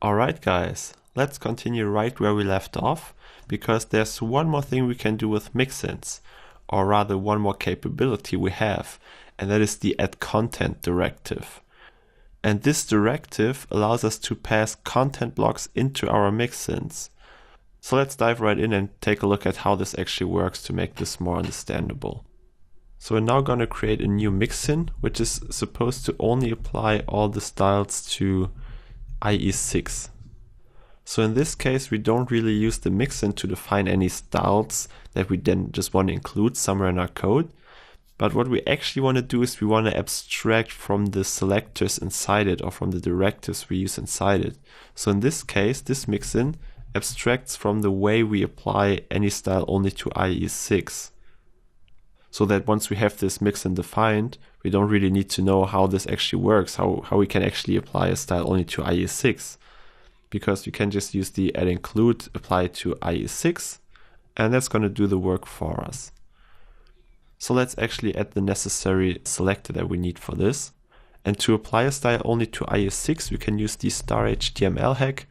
Alright guys, let's continue right where we left off, because there's one more thing we can do with Mixins, or rather one more capability we have, and that is the add content directive. And this directive allows us to pass content blocks into our Mixins. So let's dive right in and take a look at how this actually works to make this more understandable. So we're now going to create a new Mixin, which is supposed to only apply all the styles to IE6. So in this case, we don't really use the Mixin to define any styles that we then just want to include somewhere in our code. But what we actually want to do is we want to abstract from the selectors inside it, or from the directives we use inside it. So in this case, this Mixin abstracts from the way we apply any style only to IE6. So that once we have this Mixin defined, we don't really need to know how this actually works, how we can actually apply a style only to IE6. Because we can just use the add include applied to IE6, and that's going to do the work for us. So let's actually add the necessary selector that we need for this. And to apply a style only to IE6, we can use the star.html hack.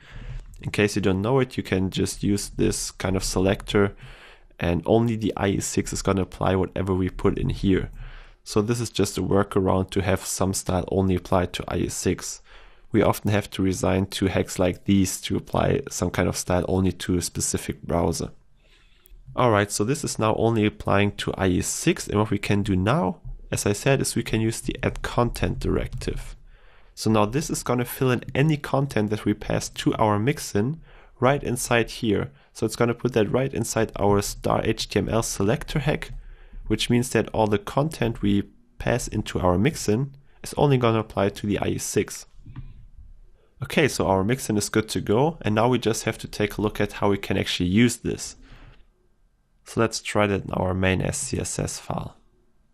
In case you don't know it, you can just use this kind of selector, and only the IE6 is going to apply whatever we put in here. So this is just a workaround to have some style only applied to IE6. We often have to resign to hacks like these to apply some kind of style only to a specific browser. Alright, so this is now only applying to IE6, and what we can do now, as I said, is we can use the add content directive. So now this is going to fill in any content that we pass to our Mixin right inside here. So it's going to put that right inside our star.html selector hack, which means that all the content we pass into our Mixin is only going to apply to the IE6. Okay, so our Mixin is good to go, and now we just have to take a look at how we can actually use this. So let's try that in our main SCSS file.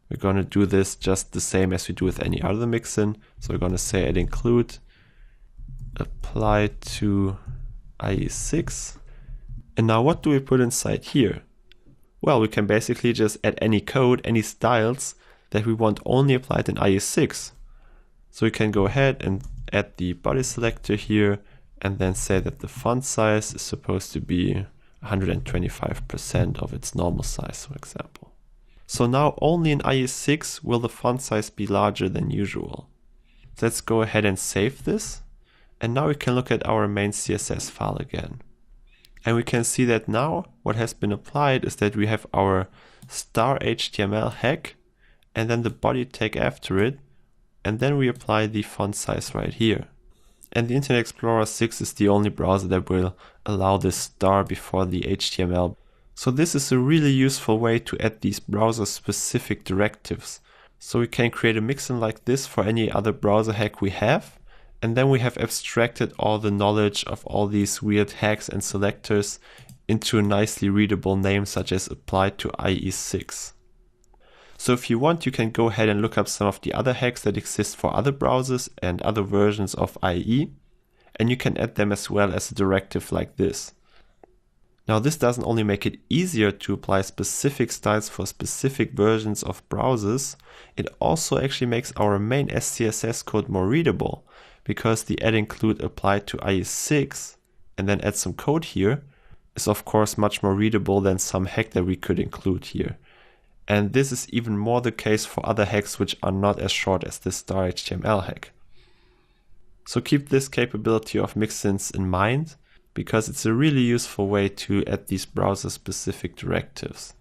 We're going to do this just the same as we do with any other Mixin. So we're going to say add include, apply to IE6. And now what do we put inside here? Well, we can basically just add any code, any styles that we want only applied in IE6. So we can go ahead and add the body selector here, and then say that the font size is supposed to be 125% of its normal size, for example. So now only in IE6 will the font size be larger than usual. Let's go ahead and save this. And now we can look at our main CSS file again. And we can see that now what has been applied is that we have our star.html hack, and then the body tag after it, and then we apply the font size right here. And the Internet Explorer 6 is the only browser that will allow this star before the HTML. So this is a really useful way to add these browser-specific directives. So we can create a Mixin like this for any other browser hack we have, and then we have abstracted all the knowledge of all these weird hacks and selectors into a nicely readable name such as applied to IE6. So if you want, you can go ahead and look up some of the other hacks that exist for other browsers and other versions of IE, and you can add them as well as a directive like this. Now this doesn't only make it easier to apply specific styles for specific versions of browsers, it also actually makes our main SCSS code more readable, because the add include applied to IE6 and then add some code here is of course much more readable than some hack that we could include here. And this is even more the case for other hacks which are not as short as this star.html hack. So keep this capability of Mixins in mind, because it's a really useful way to add these browser-specific directives.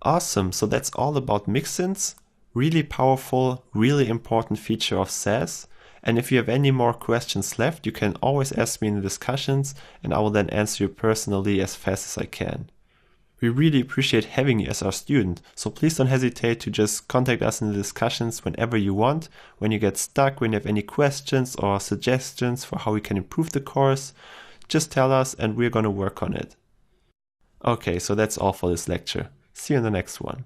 Awesome, so that's all about Mixins. Really powerful, really important feature of SAS. And if you have any more questions left, you can always ask me in the discussions, and I will then answer you personally as fast as I can. We really appreciate having you as our student, so please don't hesitate to just contact us in the discussions whenever you want, when you get stuck, when you have any questions or suggestions for how we can improve the course. Just tell us and we're going to work on it. Okay, so that's all for this lecture. See you in the next one.